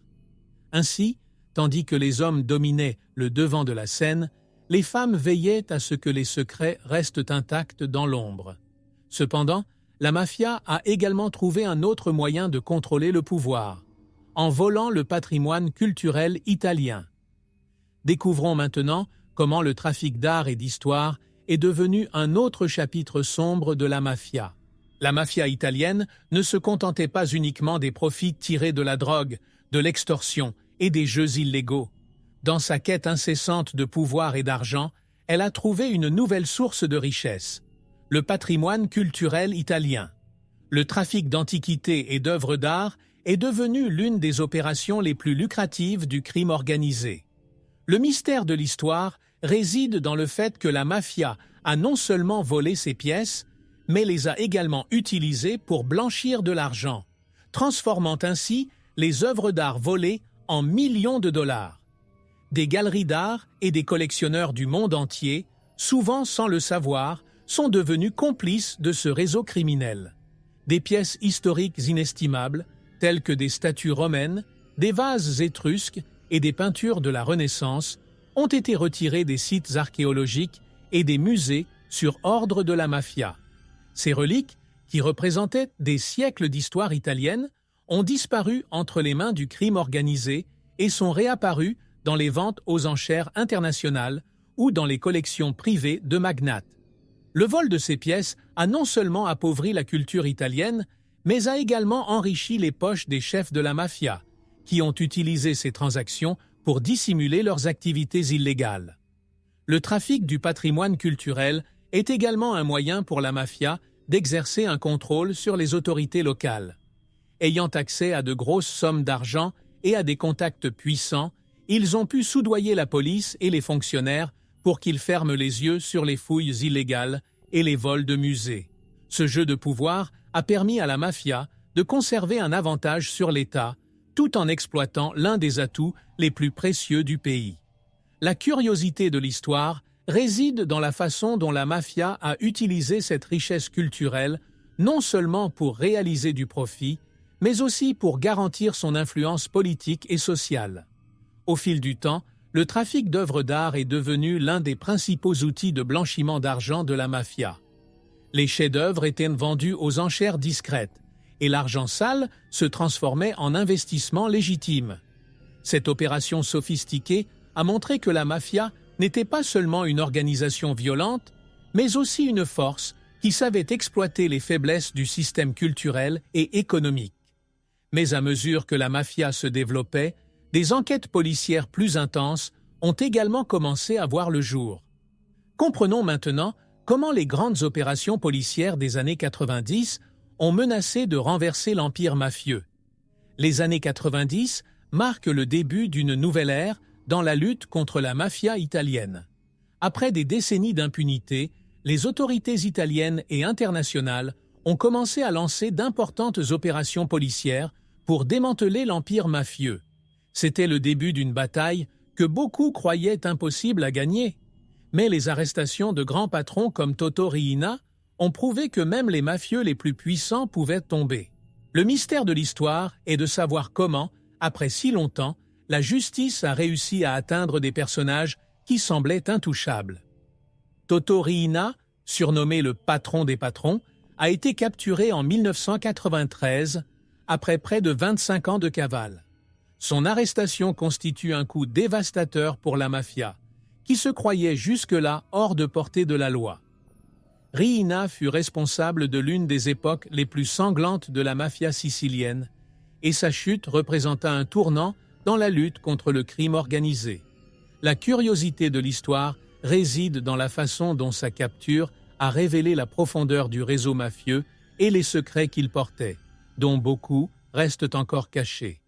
Ainsi, tandis que les hommes dominaient le devant de la scène, les femmes veillaient à ce que les secrets restent intacts dans l'ombre. Cependant, la mafia a également trouvé un autre moyen de contrôler le pouvoir, en volant le patrimoine culturel italien. Découvrons maintenant comment le trafic d'art et d'histoire est devenu un autre chapitre sombre de la mafia. La mafia italienne ne se contentait pas uniquement des profits tirés de la drogue, de l'extorsion et des jeux illégaux. Dans sa quête incessante de pouvoir et d'argent, elle a trouvé une nouvelle source de richesse, le patrimoine culturel italien. Le trafic d'antiquités et d'œuvres d'art est devenu l'une des opérations les plus lucratives du crime organisé. Le mystère de l'histoire réside dans le fait que la mafia a non seulement volé ces pièces, mais les a également utilisées pour blanchir de l'argent, transformant ainsi les œuvres d'art volées en millions de dollars. Des galeries d'art et des collectionneurs du monde entier, souvent sans le savoir, sont devenus complices de ce réseau criminel. Des pièces historiques inestimables, telles que des statues romaines, des vases étrusques et des peintures de la Renaissance, ont été retirées des sites archéologiques et des musées sur ordre de la mafia. Ces reliques, qui représentaient des siècles d'histoire italienne, ont disparu entre les mains du crime organisé et sont réapparues dans les ventes aux enchères internationales ou dans les collections privées de magnates. Le vol de ces pièces a non seulement appauvri la culture italienne, mais a également enrichi les poches des chefs de la mafia, qui ont utilisé ces transactions pour dissimuler leurs activités illégales. Le trafic du patrimoine culturel est également un moyen pour la mafia d'exercer un contrôle sur les autorités locales. Ayant accès à de grosses sommes d'argent et à des contacts puissants, ils ont pu soudoyer la police et les fonctionnaires pour qu'ils ferment les yeux sur les fouilles illégales et les vols de musées. Ce jeu de pouvoir a permis à la mafia de conserver un avantage sur l'État, tout en exploitant l'un des atouts les plus précieux du pays. La curiosité de l'histoire réside dans la façon dont la mafia a utilisé cette richesse culturelle, non seulement pour réaliser du profit, mais aussi pour garantir son influence politique et sociale. Au fil du temps, le trafic d'œuvres d'art est devenu l'un des principaux outils de blanchiment d'argent de la mafia. Les chefs-d'œuvre étaient vendus aux enchères discrètes, et l'argent sale se transformait en investissement légitime. Cette opération sophistiquée a montré que la mafia n'était pas seulement une organisation violente, mais aussi une force qui savait exploiter les faiblesses du système culturel et économique. Mais à mesure que la mafia se développait, des enquêtes policières plus intenses ont également commencé à voir le jour. Comprenons maintenant comment les grandes opérations policières des années 90 ont menacé de renverser l'empire mafieux. Les années 90 marquent le début d'une nouvelle ère dans la lutte contre la mafia italienne. Après des décennies d'impunité, les autorités italiennes et internationales ont commencé à lancer d'importantes opérations policières pour démanteler l'empire mafieux. C'était le début d'une bataille que beaucoup croyaient impossible à gagner. Mais les arrestations de grands patrons comme Toto Riina ont prouvé que même les mafieux les plus puissants pouvaient tomber. Le mystère de l'histoire est de savoir comment, après si longtemps, la justice a réussi à atteindre des personnages qui semblaient intouchables. Toto Riina, surnommé le patron des patrons, a été capturé en 1993 après près de 25 ans de cavale. Son arrestation constitue un coup dévastateur pour la mafia, qui se croyait jusque-là hors de portée de la loi. Riina fut responsable de l'une des époques les plus sanglantes de la mafia sicilienne, et sa chute représenta un tournant dans la lutte contre le crime organisé. La curiosité de l'histoire réside dans la façon dont sa capture a révélé la profondeur du réseau mafieux et les secrets qu'il portait, dont beaucoup restent encore cachés.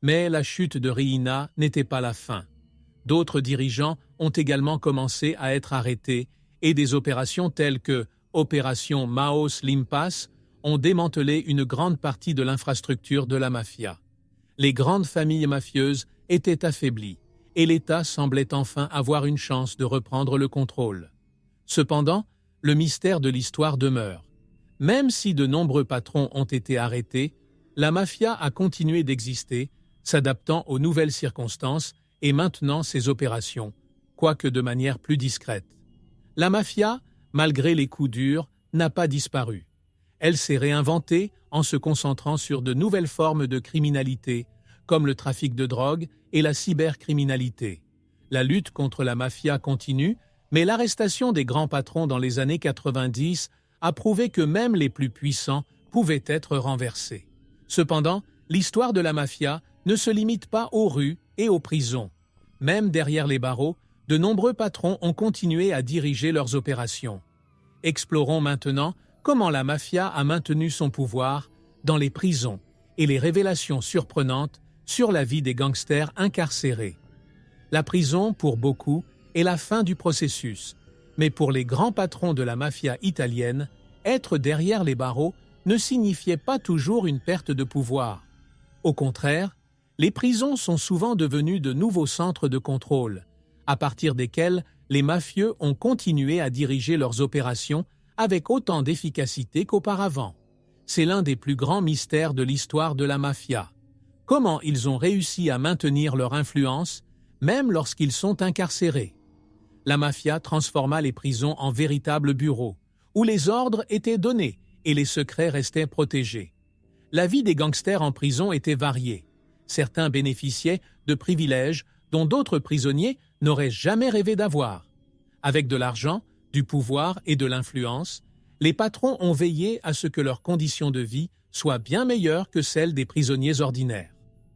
Mais la chute de Riina n'était pas la fin. D'autres dirigeants ont également commencé à être arrêtés et des opérations telles que Opération Maos Limpas ont démantelé une grande partie de l'infrastructure de la mafia. Les grandes familles mafieuses étaient affaiblies et l'État semblait enfin avoir une chance de reprendre le contrôle. Cependant, le mystère de l'histoire demeure. Même si de nombreux patrons ont été arrêtés, la mafia a continué d'exister, s'adaptant aux nouvelles circonstances et maintenant ses opérations, quoique de manière plus discrète. La mafia, malgré les coups durs, n'a pas disparu. Elle s'est réinventée en se concentrant sur de nouvelles formes de criminalité, comme le trafic de drogue et la cybercriminalité. La lutte contre la mafia continue, mais l'arrestation des grands patrons dans les années 90 a prouvé que même les plus puissants pouvaient être renversés. Cependant, l'histoire de la mafia ne se limite pas aux rues et aux prisons. Même derrière les barreaux, de nombreux patrons ont continué à diriger leurs opérations. Explorons maintenant comment la mafia a maintenu son pouvoir dans les prisons et les révélations surprenantes sur la vie des gangsters incarcérés. La prison, pour beaucoup, est la fin du processus, mais pour les grands patrons de la mafia italienne, être derrière les barreaux ne signifiait pas toujours une perte de pouvoir. Au contraire, les prisons sont souvent devenues de nouveaux centres de contrôle, à partir desquels les mafieux ont continué à diriger leurs opérations avec autant d'efficacité qu'auparavant. C'est l'un des plus grands mystères de l'histoire de la mafia. Comment ils ont réussi à maintenir leur influence, même lorsqu'ils sont incarcérés. La mafia transforma les prisons en véritables bureaux, où les ordres étaient donnés et les secrets restaient protégés. La vie des gangsters en prison était variée. Certains bénéficiaient de privilèges dont d'autres prisonniers n'auraient jamais rêvé d'avoir. Avec de l'argent, du pouvoir et de l'influence, les patrons ont veillé à ce que leurs conditions de vie soient bien meilleures que celles des prisonniers ordinaires.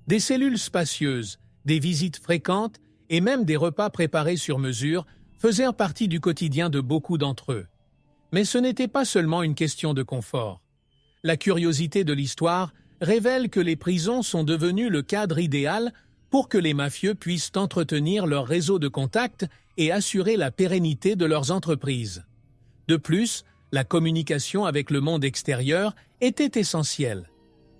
Des cellules spacieuses, des visites fréquentes et même des repas préparés sur mesure faisaient partie du quotidien de beaucoup d'entre eux. Mais ce n'était pas seulement une question de confort. La curiosité de l'histoire révèle que les prisons sont devenues le cadre idéal pour que les mafieux puissent entretenir leur réseau de contacts et assurer la pérennité de leurs entreprises. De plus, la communication avec le monde extérieur était essentielle.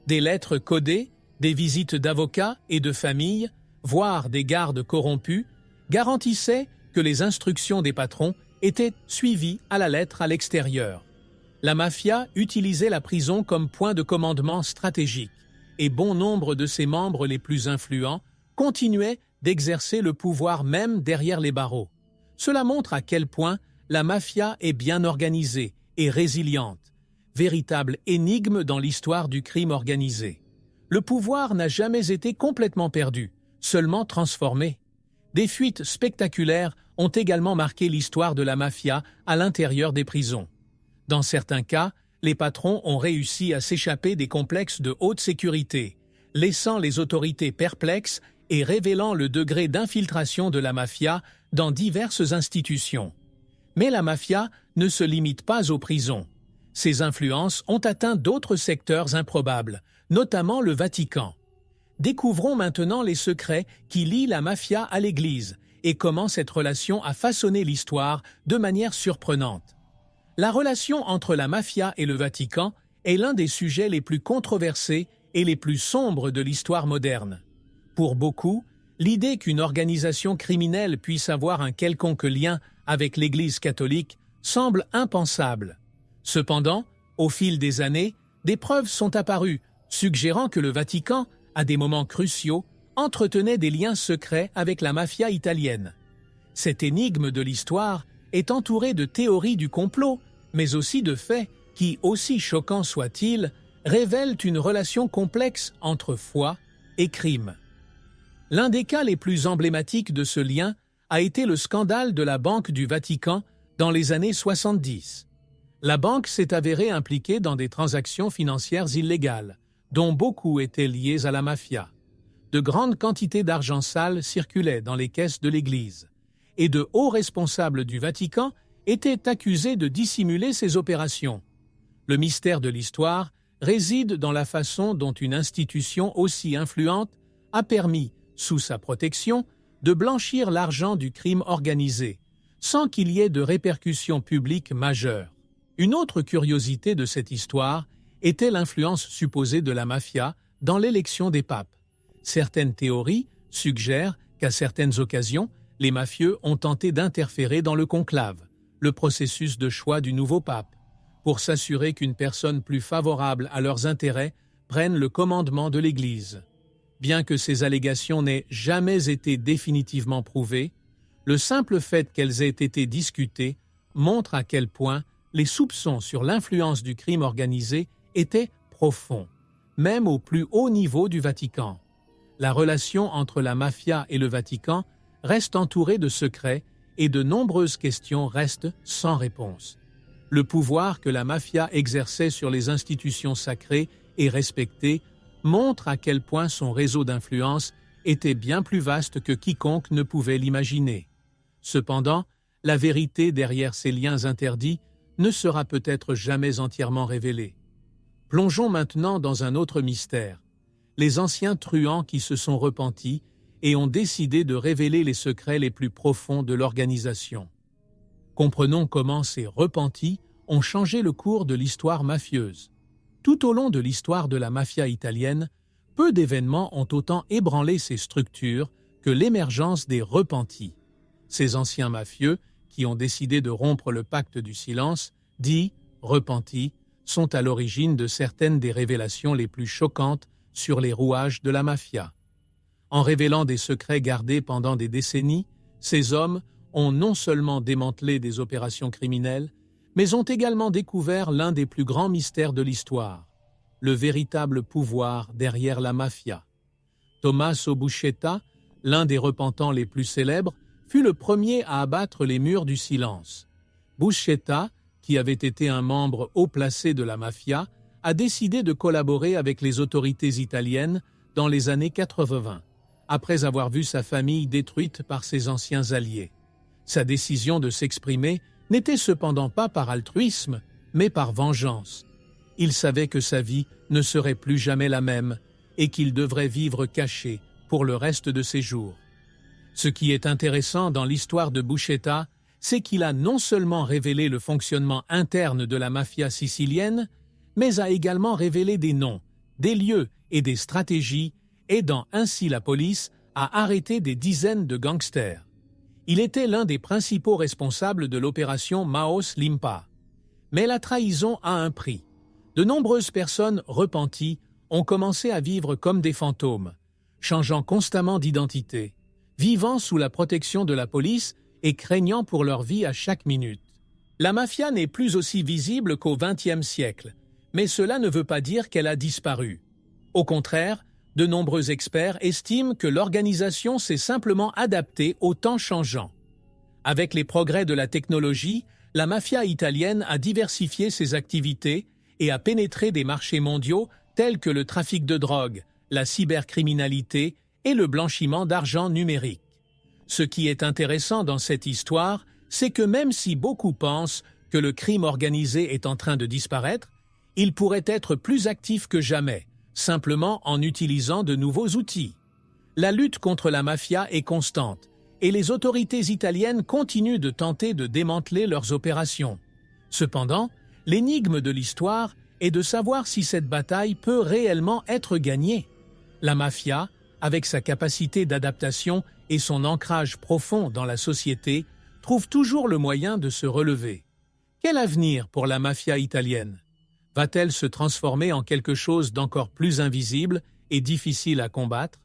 Des lettres codées, des visites d'avocats et de familles, voire des gardes corrompus, garantissaient que les instructions des patrons étaient suivies à la lettre à l'extérieur. La mafia utilisait la prison comme point de commandement stratégique et bon nombre de ses membres les plus influents continuaient d'exercer le pouvoir même derrière les barreaux. Cela montre à quel point la mafia est bien organisée et résiliente, véritable énigme dans l'histoire du crime organisé. Le pouvoir n'a jamais été complètement perdu, seulement transformé. Des fuites spectaculaires ont également marqué l'histoire de la mafia à l'intérieur des prisons. Dans certains cas, les patrons ont réussi à s'échapper des complexes de haute sécurité, laissant les autorités perplexes et révélant le degré d'infiltration de la mafia dans diverses institutions. Mais la mafia ne se limite pas aux prisons. Ses influences ont atteint d'autres secteurs improbables, notamment le Vatican. Découvrons maintenant les secrets qui lient la mafia à l'Église et comment cette relation a façonné l'histoire de manière surprenante. La relation entre la mafia et le Vatican est l'un des sujets les plus controversés et les plus sombres de l'histoire moderne. Pour beaucoup, l'idée qu'une organisation criminelle puisse avoir un quelconque lien avec l'Église catholique semble impensable. Cependant, au fil des années, des preuves sont apparues, suggérant que le Vatican, à des moments cruciaux, entretenait des liens secrets avec la mafia italienne. Cette énigme de l'histoire est entourée de théories du complot, mais aussi de faits qui, aussi choquants soient-ils, révèlent une relation complexe entre foi et crime. L'un des cas les plus emblématiques de ce lien a été le scandale de la Banque du Vatican dans les années 70. La banque s'est avérée impliquée dans des transactions financières illégales, dont beaucoup étaient liées à la mafia. De grandes quantités d'argent sale circulaient dans les caisses de l'Église, et de hauts responsables du Vatican étaient accusés de dissimuler ces opérations. Le mystère de l'histoire réside dans la façon dont une institution aussi influente a permis, sous sa protection, de blanchir l'argent du crime organisé, sans qu'il y ait de répercussions publiques majeures. Une autre curiosité de cette histoire était l'influence supposée de la mafia dans l'élection des papes. Certaines théories suggèrent qu'à certaines occasions, les mafieux ont tenté d'interférer dans le conclave, le processus de choix du nouveau pape, pour s'assurer qu'une personne plus favorable à leurs intérêts prenne le commandement de l'Église. Bien que ces allégations n'aient jamais été définitivement prouvées, le simple fait qu'elles aient été discutées montre à quel point les soupçons sur l'influence du crime organisé étaient profonds, même au plus haut niveau du Vatican. La relation entre la mafia et le Vatican reste entourée de secrets et de nombreuses questions restent sans réponse. Le pouvoir que la mafia exerçait sur les institutions sacrées et respectées montre à quel point son réseau d'influence était bien plus vaste que quiconque ne pouvait l'imaginer. Cependant, la vérité derrière ces liens interdits ne sera peut-être jamais entièrement révélée. Plongeons maintenant dans un autre mystère, les anciens truands qui se sont repentis et ont décidé de révéler les secrets les plus profonds de l'organisation. Comprenons comment ces repentis ont changé le cours de l'histoire mafieuse. Tout au long de l'histoire de la mafia italienne, peu d'événements ont autant ébranlé ces structures que l'émergence des repentis. Ces anciens mafieux, qui ont décidé de rompre le pacte du silence, dits repentis, sont à l'origine de certaines des révélations les plus choquantes sur les rouages de la mafia. En révélant des secrets gardés pendant des décennies, ces hommes ont non seulement démantelé des opérations criminelles, mais ont également découvert l'un des plus grands mystères de l'histoire, le véritable pouvoir derrière la mafia. Tommaso Buscetta, l'un des repentants les plus célèbres, fut le premier à abattre les murs du silence. Buscetta, qui avait été un membre haut placé de la mafia, a décidé de collaborer avec les autorités italiennes dans les années 80, après avoir vu sa famille détruite par ses anciens alliés. Sa décision de s'exprimer n'était cependant pas par altruisme, mais par vengeance. Il savait que sa vie ne serait plus jamais la même et qu'il devrait vivre caché pour le reste de ses jours. Ce qui est intéressant dans l'histoire de Buscetta, c'est qu'il a non seulement révélé le fonctionnement interne de la mafia sicilienne, mais a également révélé des noms, des lieux et des stratégies, aidant ainsi la police à arrêter des dizaines de gangsters. Il était l'un des principaux responsables de l'opération Maos Limpa. Mais la trahison a un prix. De nombreuses personnes repenties ont commencé à vivre comme des fantômes, changeant constamment d'identité, vivant sous la protection de la police et craignant pour leur vie à chaque minute. La mafia n'est plus aussi visible qu'au XXe siècle, mais cela ne veut pas dire qu'elle a disparu. Au contraire, de nombreux experts estiment que l'organisation s'est simplement adaptée au temps changeant. Avec les progrès de la technologie, la mafia italienne a diversifié ses activités et a pénétré des marchés mondiaux tels que le trafic de drogue, la cybercriminalité et le blanchiment d'argent numérique. Ce qui est intéressant dans cette histoire, c'est que même si beaucoup pensent que le crime organisé est en train de disparaître, il pourrait être plus actif que jamais, simplement en utilisant de nouveaux outils. La lutte contre la mafia est constante, et les autorités italiennes continuent de tenter de démanteler leurs opérations. Cependant, l'énigme de l'histoire est de savoir si cette bataille peut réellement être gagnée. La mafia, avec sa capacité d'adaptation et son ancrage profond dans la société, trouve toujours le moyen de se relever. Quel avenir pour la mafia italienne? Va-t-elle se transformer en quelque chose d'encore plus invisible et difficile à combattre?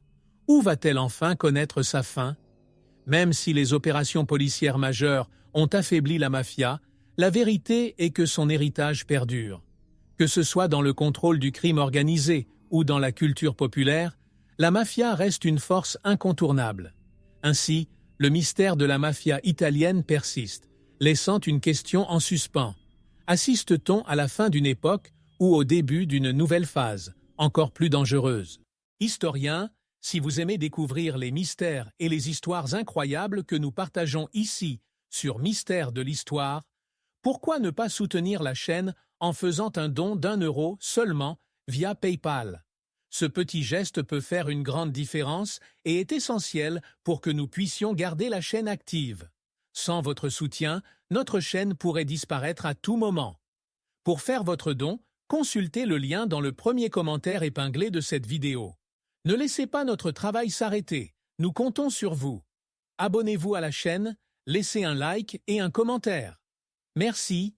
Ou va-t-elle enfin connaître sa fin? Même si les opérations policières majeures ont affaibli la mafia, la vérité est que son héritage perdure. Que ce soit dans le contrôle du crime organisé ou dans la culture populaire, la mafia reste une force incontournable. Ainsi, le mystère de la mafia italienne persiste, laissant une question en suspens. Assiste-t-on à la fin d'une époque ou au début d'une nouvelle phase, encore plus dangereuse? Historiens, si vous aimez découvrir les mystères et les histoires incroyables que nous partageons ici sur Mystères de l'Histoire, pourquoi ne pas soutenir la chaîne en faisant un don d'1 € seulement via PayPal? Ce petit geste peut faire une grande différence et est essentiel pour que nous puissions garder la chaîne active. Sans votre soutien, notre chaîne pourrait disparaître à tout moment. Pour faire votre don, consultez le lien dans le premier commentaire épinglé de cette vidéo. Ne laissez pas notre travail s'arrêter, nous comptons sur vous. Abonnez-vous à la chaîne, laissez un like et un commentaire. Merci